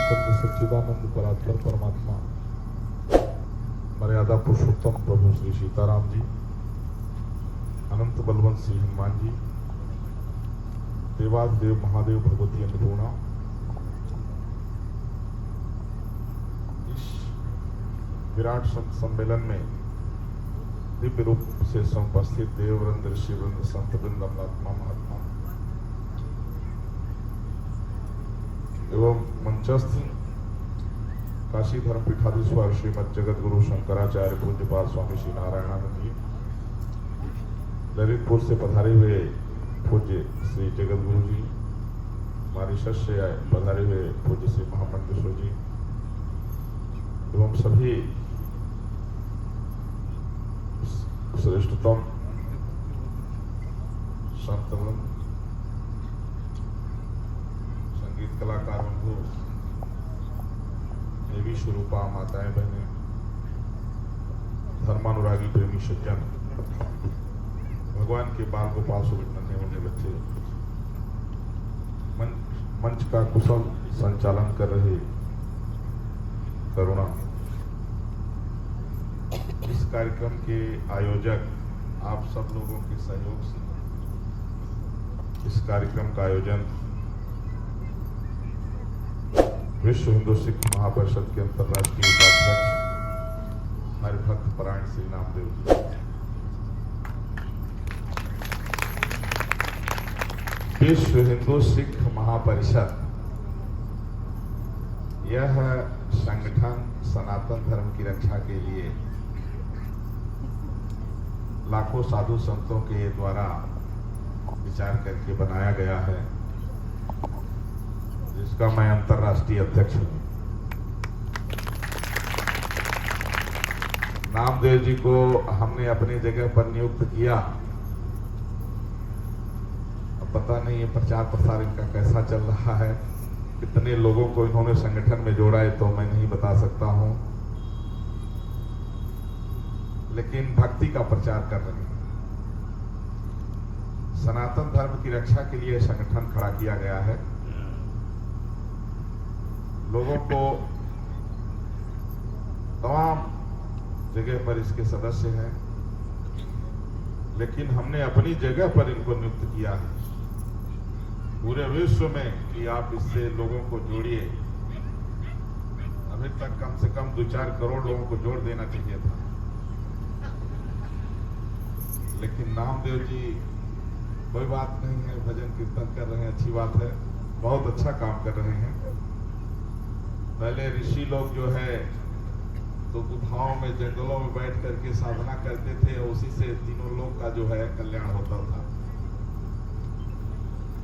स्कंद सच्चिदानंद परात्पर परमात्मा मर्यादा पुरुषोत्तम प्रभु श्री सीताराम जी, अनंत बलवंत श्री हनुमान जी, देवाधिदेव महादेव भगवती अन्नपूर्णा, इस विराट सम्मेलन में दिव्य रूप से समुपस्थित देववृंद, ऋषिवृंद, संत वृंद, अमलात्मा, महात्मा एवं मंचस्थ काशी धर्म पीठाधीश्वर श्रीमद जगत गुरु शंकराचार्य पूज्यपाद स्वामी श्री नारायणानंद जी, ललितपुर से पधारे हुए पूज्य श्री जगत गुरु जी, मॉरिशस से पधारे हुए पूज्य श्री महामंडेश्वर जी एवं सभी श्रेष्ठतम संतवृंद, संगीत कलाकार बंधु, देवी स्वरूपा माताएं बहनें, धर्मानुरागी प्रेमी सज्जन, भगवान के बाल गोपाल सुविट नन्हे मुन्ने बच्चे, मंच का कुशल संचालन कर रहे करुणा, इस कार्यक्रम के आयोजक आप सब लोगों के सहयोग से इस कार्यक्रम का आयोजन विश्व हिंदू सिख महापरिषद के अंतर्राष्ट्रीय उपाध्यक्ष हरिभक्त परायण श्री नामदेव जी, विश्व हिंदू सिख महापरिषद, यह संगठन सनातन धर्म की रक्षा के लिए लाखों साधु संतों के द्वारा विचार करके बनाया गया है, जिसका मैं अंतर्राष्ट्रीय अध्यक्ष हूं। नामदेव जी को हमने अपनी जगह पर नियुक्त किया। अब पता नहीं ये प्रचार प्रसार इनका कैसा चल रहा है, कितने लोगों को इन्होंने संगठन में जोड़ा है तो मैं नहीं बता सकता हूं, लेकिन भक्ति का प्रचार कर रहे हैं। सनातन धर्म की रक्षा के लिए संगठन खड़ा किया गया है। लोगों को तमाम जगह पर इसके सदस्य हैं, लेकिन हमने अपनी जगह पर इनको नियुक्त किया है पूरे विश्व में कि आप इससे लोगों को जोड़िए। अभी तक कम से कम 2-4 करोड़ लोगों को जोड़ देना चाहिए था, लेकिन नामदेव जी कोई बात नहीं है, भजन कीर्तन कर रहे हैं, अच्छी बात है, बहुत अच्छा काम कर रहे हैं। पहले ऋषि लोग जो है तो गुफाओं में, जंगलों में बैठ करके साधना करते थे, उसी से तीनों लोग का जो है कल्याण होता था।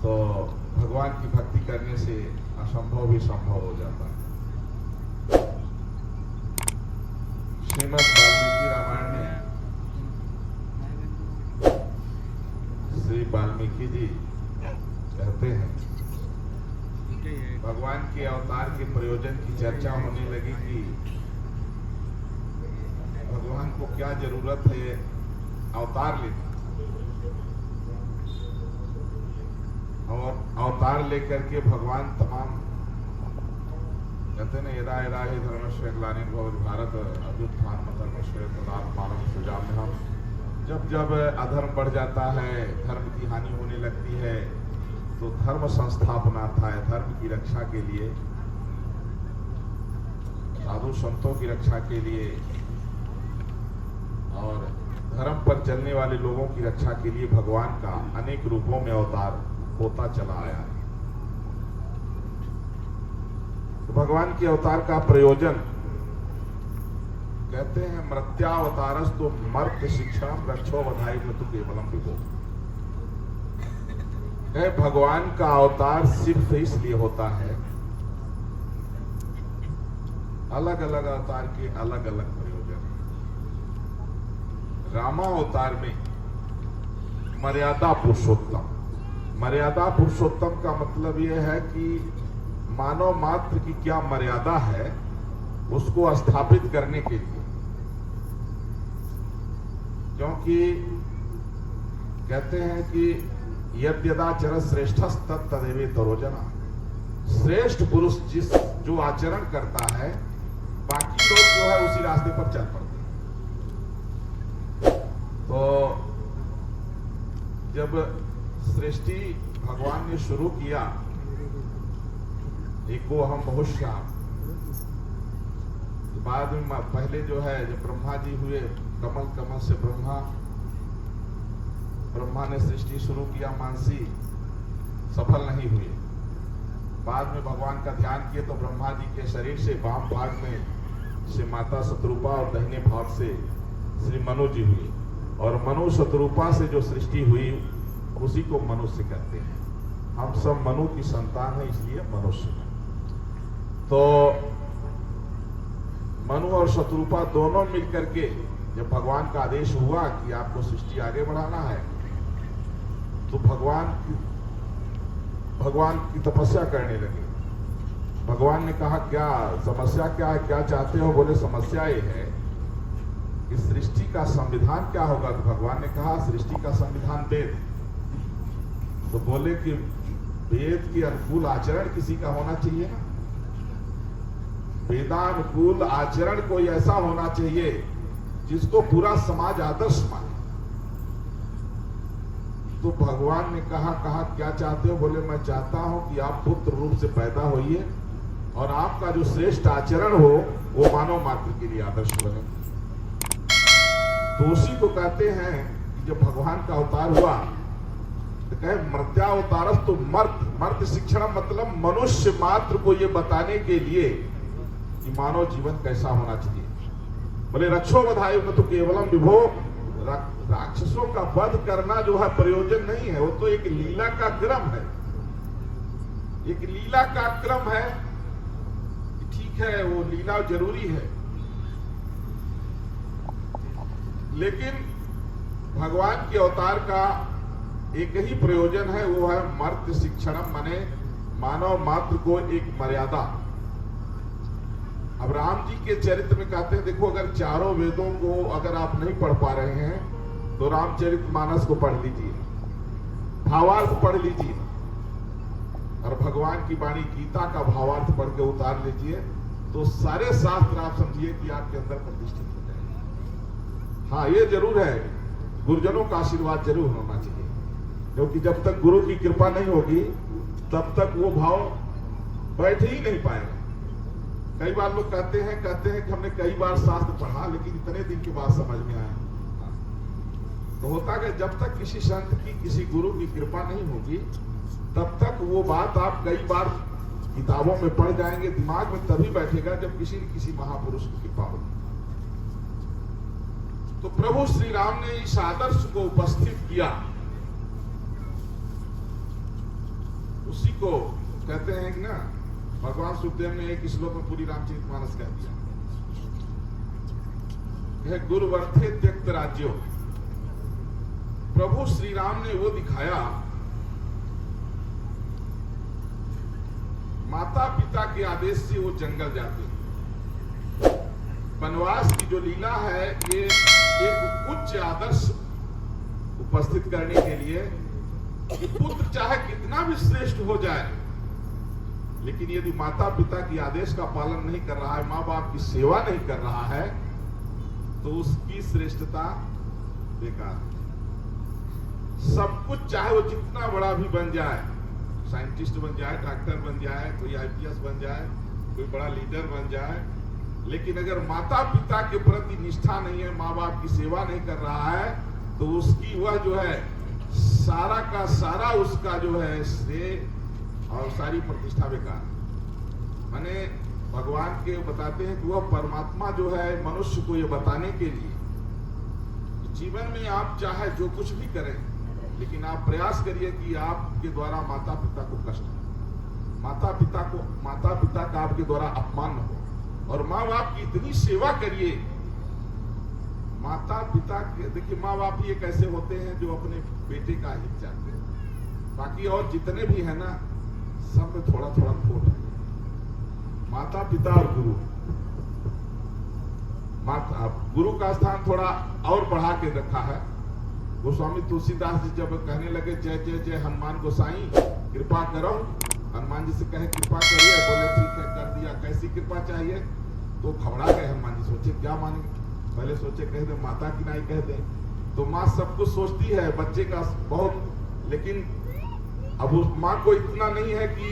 तो भगवान की भक्ति करने से असंभव भी संभव हो जाता है। श्रीमद् वाल्मीकि रामायण में श्री वाल्मीकि जी कहते हैं, भगवान के अवतार के प्रयोजन की चर्चा होने लगी कि भगवान को क्या जरूरत है अवतार लेने, और अवतार लेकर के भगवान तमाम कहते हैं यदा यदा ही धर्मस्य ग्लानिर्भवति भारत अभ्युत्थानं धर्मस्य तदात्मानं सृजाम्यहम्। जब जब अधर्म बढ़ जाता है, धर्म की हानि होने लगती है, तो धर्म संस्थापना था, धर्म की रक्षा के लिए, साधु संतों की रक्षा के लिए और धर्म पर चलने वाले लोगों की रक्षा के लिए भगवान का अनेक रूपों में अवतार होता चला आया है। तो भगवान के अवतार का प्रयोजन कहते हैं मर्त्यावतारस्तु मर्त्य शिक्षाम रक्षो बधाई मृत्यु केवलम विभो। भगवान का अवतार सिर्फ इसलिए होता है, अलग अलग अवतार के अलग अलग प्रयोजन। रामावतार में मर्यादा पुरुषोत्तम, मर्यादा पुरुषोत्तम का मतलब यह है कि मानव मात्र की क्या मर्यादा है उसको स्थापित करने के लिए, क्योंकि कहते हैं कि यद्यदाचर श्रेष्ठस्तत्तदेवेतरो जना, श्रेष्ठ पुरुष जिस जो आचरण करता है, बाकी लोग जो है उसी रास्ते पर चल पड़ते हैं। तो जब सृष्टि भगवान ने शुरू किया, एको हम बहुश्याम, बाद में पहले जो है जब ब्रह्मा जी हुए, कमल से ब्रह्मा ने सृष्टि शुरू किया, मानसी सफल नहीं हुए। बाद में भगवान का ध्यान किए तो ब्रह्मा जी के शरीर से वाम भाग में से माता शत्रुपा और दाहिने भाग से श्री मनु जी हुए, और मनु शत्रुपा से जो सृष्टि हुई उसी को मनुष्य कहते हैं। हम सब मनु की संतान है, इसलिए मनुष्य है। तो मनु और शत्रुपा दोनों मिलकर के जब भगवान का आदेश हुआ कि आपको सृष्टि आगे बढ़ाना है, तो भगवान की तपस्या करने लगे। भगवान ने कहा, क्या समस्या क्या है, क्या चाहते हो? बोले समस्या ये है कि सृष्टि का संविधान क्या होगा। तो भगवान ने कहा, सृष्टि का संविधान वेद। तो बोले कि वेद के अनुकूल आचरण किसी का होना चाहिए ना, वेदानुकूल आचरण कोई ऐसा होना चाहिए जिसको पूरा समाज आदर्श माने। तो भगवान ने कहा क्या चाहते हो? बोले मैं चाहता हूं कि आप पुत्र रूप से पैदा होइए और आपका जो श्रेष्ठ आचरण हो वो मानव मात्र के लिए आदर्श बने। तो उसी को कहते हैं कि जब भगवान का अवतार हुआ तो कहे मर्त्यावतारस, तो मर्त शिक्षण मतलब मनुष्य मात्र को ये बताने के लिए कि मानव जीवन कैसा होना चाहिए। बोले रक्षो बधाई न तो केवलम विभो, राक्षसों का वध करना जो है प्रयोजन नहीं है, वो तो एक लीला का क्रम है। एक लीला का क्रम है, ठीक है, वो लीला जरूरी है, लेकिन भगवान के अवतार का एक ही प्रयोजन है, वो है मर्त्य शिक्षणम, माने मानव मात्र को एक मर्यादा। अब राम जी के चरित्र में कहते हैं, देखो अगर चारों वेदों को अगर आप नहीं पढ़ पा रहे हैं तो रामचरितमानस को पढ़ लीजिए, भावार्थ पढ़ लीजिए, और भगवान की वाणी गीता का भावार्थ पढ़ के उतार लीजिए, तो सारे शास्त्र आप समझिए कि आपके अंदर प्रतिष्ठित हो जाएंगे। हाँ, ये जरूर है, गुरुजनों का आशीर्वाद जरूर होना चाहिए, क्योंकि जब तक गुरु की कृपा नहीं होगी तब तक वो भाव बैठ ही नहीं पाएगा। कई बार लोग कहते हैं कि हमने कई बार शास्त्र पढ़ा लेकिन इतने दिन के बाद समझ में आया। तो होता है जब तक किसी संत की, किसी गुरु की कृपा नहीं होगी तब तक वो बात आप कई बार किताबों में पढ़ जाएंगे, दिमाग में तभी बैठेगा जब किसी न किसी महापुरुष की कृपा होगी। तो प्रभु श्री राम ने इस आदर्श को उपस्थित किया, उसी को कहते हैं कि ना, भगवान सुखदेव ने एक श्लोक में पूरी रामचरितमानस कह दिया, गुरुवर्थे त्यक्त राज्यो। प्रभु श्री राम ने वो दिखाया, माता पिता के आदेश से वो जंगल जाते। वनवास की जो लीला है ये एक उच्च आदर्श उपस्थित करने के लिए कि पुत्र चाहे कितना भी श्रेष्ठ हो जाए, लेकिन यदि माता पिता की आदेश का पालन नहीं कर रहा है, माँ बाप की सेवा नहीं कर रहा है, तो उसकी श्रेष्ठता बेकार है। सब कुछ चाहे वो जितना बड़ा भी बन जाए, साइंटिस्ट बन जाए, डॉक्टर बन जाए, कोई आईपीएस बन जाए, कोई बड़ा लीडर बन जाए, लेकिन अगर माता पिता के प्रति निष्ठा नहीं है, माँ बाप की सेवा नहीं कर रहा है, तो उसकी वह जो है सारा का सारा उसका जो है श्रेय और सारी प्रतिष्ठा बेकार। माने भगवान के बताते हैं कि वह परमात्मा जो है मनुष्य को ये बताने के लिए, जीवन में आप चाहे जो कुछ भी करें, लेकिन आप प्रयास करिए कि आपके द्वारा माता पिता को कष्ट, माता पिता का आपके द्वारा अपमान न हो, और माँ बाप की इतनी सेवा करिए। माता पिता के, देखिए माँ बाप ही एक ऐसे होते हैं जो अपने बेटे का हित चाहते हैं, बाकी और जितने भी है ना सब में थोड़ा थोड़ा खोट है। माता पिता और गुरु, गुरु का स्थान थोड़ा और बढ़ा के रखा है। गोस्वामी तुलसीदास जी जब कहने लगे जय जय जय हनुमान गोसाई कृपा करो हनुमान जी से कहे कृपा करिए, बोले ठीक है कर दिया। कैसी कृपा चाहिए? तो घबरा गए हनुमान जी, सोचे क्या मानेंगे। पहले सोचे कह दे माता की नाई कह दे, तो माँ सब कुछ सोचती है बच्चे का बहुत, लेकिन अब उस माँ को इतना नहीं है कि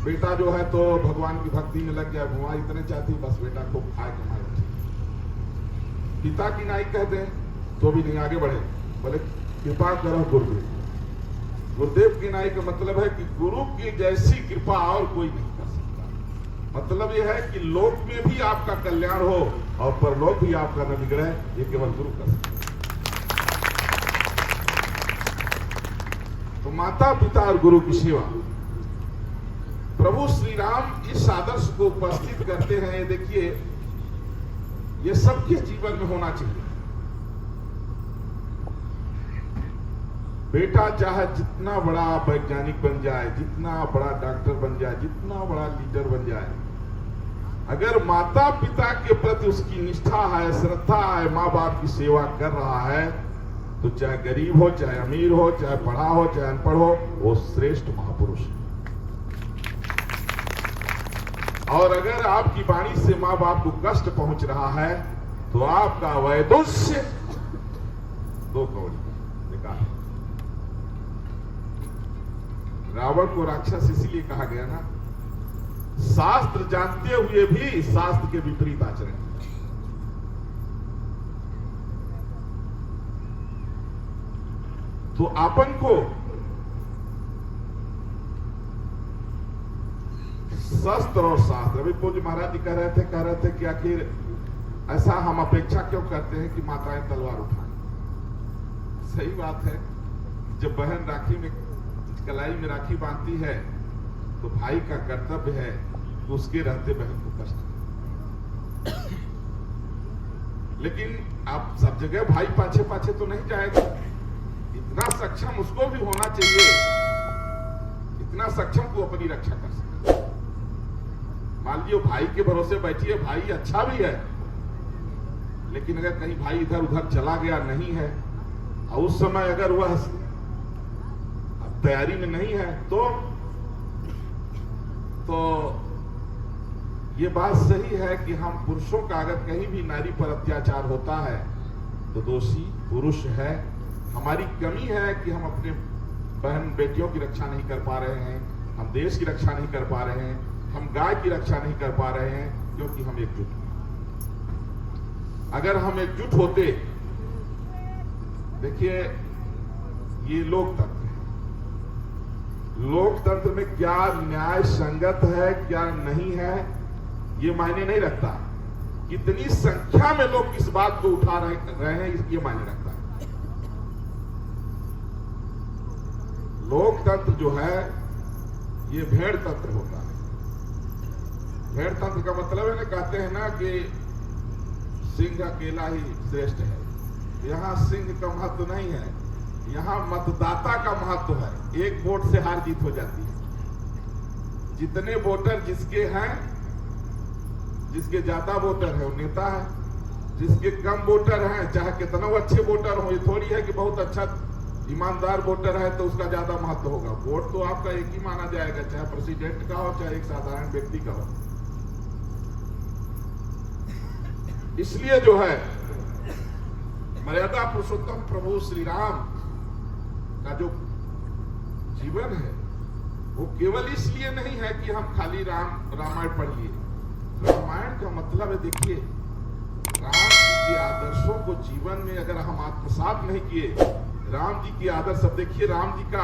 बेटा जो है तो भगवान की भक्ति में लग गया, माँ इतने चाहती बस बेटा को खाए कमाए। पिता की नाई कह दें तो भी नहीं आगे बढ़े, बोले कृपा करो गुरुदेव। गुरुदेव की नाई का मतलब है कि गुरु की जैसी कृपा और कोई नहीं कर सकता। मतलब यह है कि लोक में भी आपका कल्याण हो और परलोक भी आपका न बिगड़े, ये केवल गुरु कर सकता है। तो माता पिता और गुरु की सेवा, प्रभु श्री राम इस आदर्श को उपस्थित करते हैं। ये देखिए, ये सबके जीवन में होना चाहिए। बेटा चाहे जितना बड़ा वैज्ञानिक बन जाए, जितना बड़ा डॉक्टर बन जाए, जितना बड़ा लीडर बन जाए, अगर माता पिता के प्रति उसकी निष्ठा है, श्रद्धा है, माँ बाप की सेवा कर रहा है, तो चाहे गरीब हो, चाहे अमीर हो, चाहे पढ़ा हो, चाहे अनपढ़ हो, वो श्रेष्ठ महापुरुष है। और अगर आपकी वाणी से माँ बाप को कष्ट पहुंच रहा है, तो आपका वैदुष्य 2 कौड़ी बेकार है। रावण को राक्षस इसीलिए कहा गया ना, शास्त्र जानते हुए भी शास्त्र के विपरीत आचरण। तो आपन को शस्त्र और शास्त्र, अभी पूज्य महाराज जी कह रहे थे कि आखिर ऐसा हम अपेक्षा क्यों करते हैं कि माताएं तलवार उठाएं। सही बात है, जब बहन राखी में कलाई में राखी बांधती है तो भाई का कर्तव्य है कि उसके रहते बहन को कष्ट दे। लेकिन आप सब जगह भाई पाछे पाछे तो नहीं जाएगा, इतना सक्षम उसको भी होना चाहिए, इतना सक्षम को अपनी रक्षा कर सके। मान लीजिए भाई के भरोसे बैठी है, भाई अच्छा भी है, लेकिन अगर कहीं भाई इधर उधर चला गया नहीं है और उस समय अगर वह तैयारी में नहीं है, तो ये बात सही है कि हम पुरुषों का अगर कहीं भी नारी पर अत्याचार होता है तो दोषी पुरुष है। हमारी कमी है कि हम अपने बहन बेटियों की रक्षा नहीं कर पा रहे हैं, हम देश की रक्षा नहीं कर पा रहे हैं, हम गाय की रक्षा नहीं कर पा रहे हैं, क्योंकि हम एकजुट हैं। अगर हम एकजुट होते, देखिए ये लोकतंत्र है, लोकतंत्र में क्या न्याय संगत है क्या नहीं है ये मायने नहीं रखता, कितनी संख्या में लोग किस बात को उठा रहे हैं ये मायने रखता है। लोकतंत्र जो है ये भेड़ तंत्र होता है। भेड़ तंत्र का मतलब है ना, कहते हैं ना कि सिंह अकेला ही श्रेष्ठ है। यहां सिंह का महत्व नहीं है, यहां मतदाता का महत्व है। एक वोट से हार जीत हो जाती है। जितने वोटर जिसके हैं, जिसके ज्यादा वोटर है वो नेता है, जिसके कम वोटर हैं चाहे कितना अच्छे वोटर हो, ये थोड़ी है कि बहुत अच्छा ईमानदार वोटर है तो उसका ज्यादा महत्व होगा। वोट तो आपका एक ही माना जाएगा, चाहे प्रेसिडेंट का हो चाहे एक साधारण व्यक्ति का हो। इसलिए जो है मर्यादा पुरुषोत्तम प्रभु श्री राम का जो जीवन है वो केवल इसलिए नहीं है कि हम खाली रामायण पढ़िए। रामायण का मतलब है, देखिए राम जी के आदर्शों को जीवन में अगर हम आत्मसात नहीं किए, राम जी के आदर्श, अब देखिए राम जी का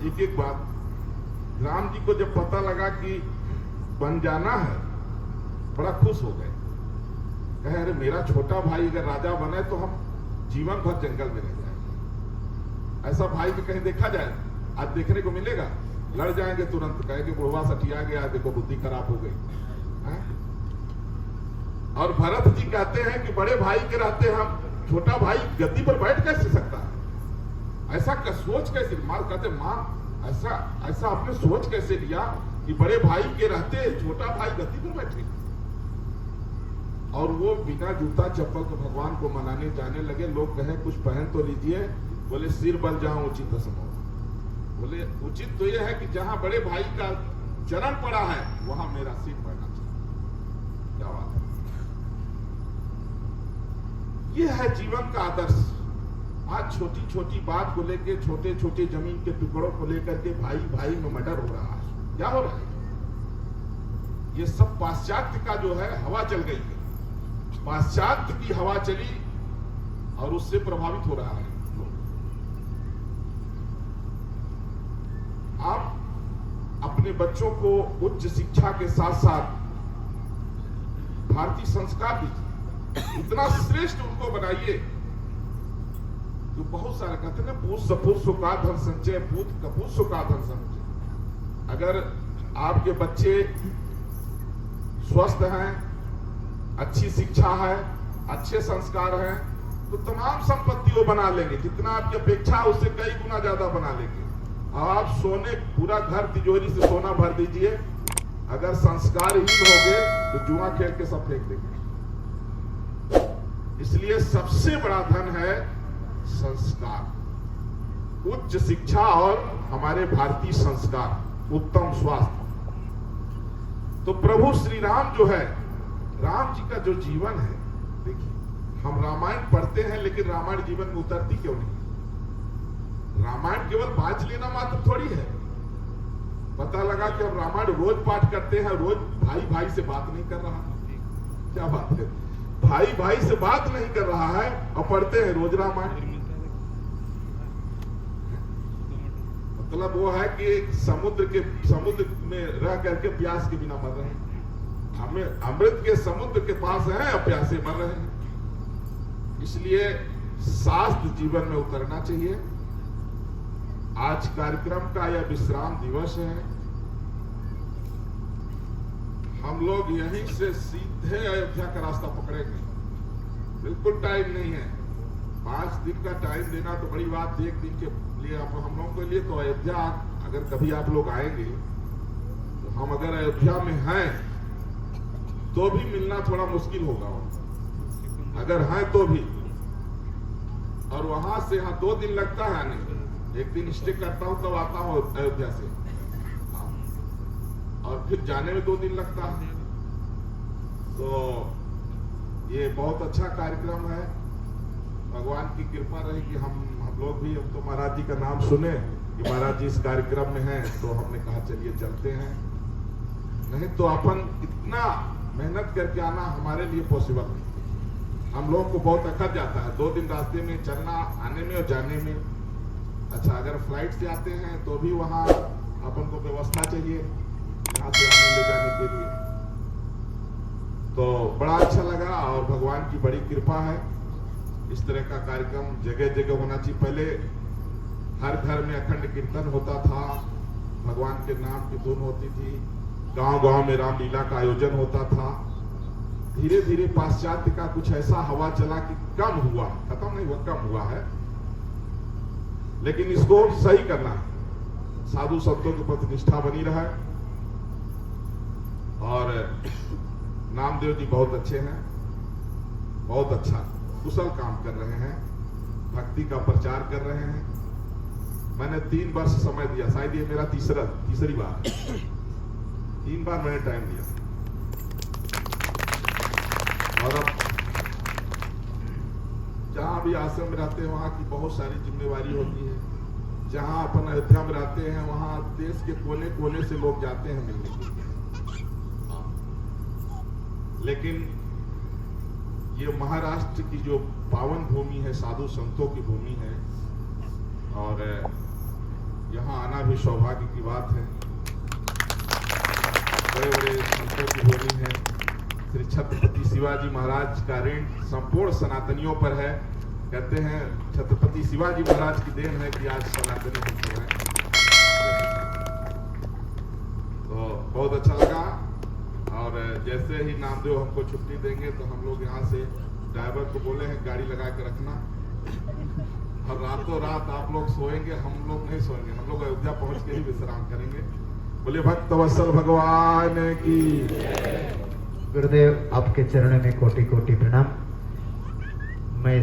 एक एक बात, राम जी को जब पता लगा कि बन जाना है बड़ा खुश हो गए, कहे अरे मेरा छोटा भाई अगर राजा बने तो हम जीवन भर जंगल में रह जाएंगे। ऐसा भाई भी कहीं देखा जाए? आज देखने को मिलेगा? लड़ जाएंगे तुरंत, कहेंगे बुढ़वा सठिया गया, देखो बुद्धि खराब हो गई है? और भरत जी कहते हैं कि बड़े भाई के रहते हम छोटा भाई गद्दी पर बैठ कैसे सकता है? ऐसा सोच कैसे? मां कहते मां ऐसा आपने सोच कैसे लिया कि बड़े भाई के रहते छोटा भाई गद्दी पर बैठे? और वो बिना जूता चप्पल के भगवान को मनाने जाने लगे। लोग कहे कुछ पहन तो लीजिए, बोले सिर बन जाऊं उचित समझो। बोले उचित तो यह है कि जहां बड़े भाई का चरण पड़ा है वहां मेरा सिर पड़ना चाहिए। क्या बात है, ये है जीवन का आदर्श। आज छोटी छोटी बात को लेकर, छोटे छोटे जमीन के टुकड़ों को लेकर के भाई भाई में मर्डर हो रहा है। क्या हो रहा है? ये सब पाश्चात्य का जो है हवा चल गई है, पाश्चात्य की हवा चली और उससे प्रभावित हो रहा है। आप अपने बच्चों को उच्च शिक्षा के साथ साथ भारतीय संस्कार दीजिए, इतना श्रेष्ठ उनको बनाइए। जो बहुत सारे कहते हैं पूत सपूत सुखा धन संचय, पूत कपूत सुखा धन संचय। अगर आपके बच्चे स्वस्थ हैं, अच्छी शिक्षा है, अच्छे संस्कार हैं, तो तमाम संपत्ति वो बना लेंगे। जितना आपकी अपेक्षा है उससे कई गुना ज्यादा बना लेंगे। आप सोने, पूरा घर तिजोरी से सोना भर दीजिए, अगर संस्कारहीन हो गए तो जुआ खेल के सब फेंक देंगे। इसलिए सबसे बड़ा धन है संस्कार, उच्च शिक्षा और हमारे भारतीय संस्कार, उत्तम स्वास्थ्य। तो प्रभु श्री राम जो है, राम जी का जो जीवन है, देखिए हम रामायण पढ़ते हैं लेकिन रामायण जीवन में उतरती क्यों नहीं? रामायण केवल बाँच लेना मात्र थोड़ी है। पता लगा कि हम रामायण रोज पाठ करते हैं, रोज भाई भाई से बात नहीं कर रहा। क्या बात है, भाई भाई से बात नहीं कर रहा है और पढ़ते हैं रोज रामायण। मतलब वो है कि समुद्र में रह करके प्यास के बिना मर रहे हैं, हमें अमृत के समुद्र के पास हैं और प्यासे मर रहे हैं। इसलिए शास्त्र जीवन में उतरना चाहिए। आज कार्यक्रम का यह विश्राम दिवस है। हम लोग यहीं से सीधे अयोध्या का रास्ता पकड़ेंगे, बिल्कुल टाइम नहीं है। 5 दिन का टाइम देना तो बड़ी बात, 1 दिन के लिए हम लोगों के लिए तो अयोध्या, अगर कभी आप लोग आएंगे तो हम अगर अयोध्या में हैं तो भी मिलना थोड़ा मुश्किल होगा, अगर हैं तो भी। और वहां से यहाँ 2 दिन लगता है आने, 1 दिन स्टे करता हूं तब आता हूं अयोध्या से, और फिर जाने में 2 दिन लगता है। तो ये बहुत अच्छा कार्यक्रम है। भगवान की कृपा रही कि हम लोग भी, हम तो महाराज जी का नाम सुने कि महाराज जी इस कार्यक्रम में हैं, तो हमने कहा चलिए चलते हैं। नहीं तो अपन इतना मेहनत करके आना हमारे लिए पॉसिबल नहीं। हम लोग को बहुत अकड़ जाता है 2 दिन रास्ते में चलना, आने में और जाने में। अच्छा, अगर फ्लाइट से आते हैं तो भी वहां अपन को व्यवस्था चाहिए यहाँ से आने ले जाने के लिए। तो बड़ा अच्छा लगा और भगवान की बड़ी कृपा है। इस तरह का कार्यक्रम जगह जगह होना चाहिए। पहले हर घर में अखंड कीर्तन होता था, भगवान के नाम की धुन होती थी, गांव गांव में रामलीला का आयोजन होता था। धीरे धीरे पाश्चात्य का कुछ ऐसा हवा चला कि कम हुआ, खत्म नहीं हुआ, कम हुआ है। लेकिन इसको सही करना है, साधु संतों के प्रति निष्ठा बनी रहा है। और नामदेव जी बहुत अच्छे हैं, बहुत अच्छा कुशल काम कर रहे हैं, भक्ति का प्रचार कर रहे हैं। मैंने 3 वर्ष समय दिया, शायद ये मेरा तीसरी बार है। 3 बार मैंने टाइम दिया। और अब जहां भी आश्रम में रहते हैं वहां की बहुत सारी जिम्मेवारी होती है। जहां अपन अयोध्या में रहते हैं वहां देश के कोने कोने से लोग जाते हैं मिलने के लिए। लेकिन ये महाराष्ट्र की जो पावन भूमि है, साधु संतों की भूमि है, और यहाँ आना भी सौभाग्य की बात है। बड़े बड़े संतों की भूमि है। श्री छत्रपति शिवाजी महाराज का ऋण संपूर्ण सनातनियों पर है। कहते हैं छत्रपति शिवाजी महाराज की देन है कि आज सनातनी हम हैं। तो बहुत अच्छा लगा। और जैसे ही नामदेव हमको छुट्टी देंगे तो हम लोग यहाँ से ड्राइवर को बोले हैं गाड़ी लगा के रखना, और रातों रात आप लोग सोएंगे, हम लोग नहीं सोएंगे, हम लोग अयोध्या पहुंच के ही विश्राम करेंगे। बोले भक्त वत्सल भगवान की। गुरुदेव आपके चरणों में कोटि कोटि प्रणाम। मैं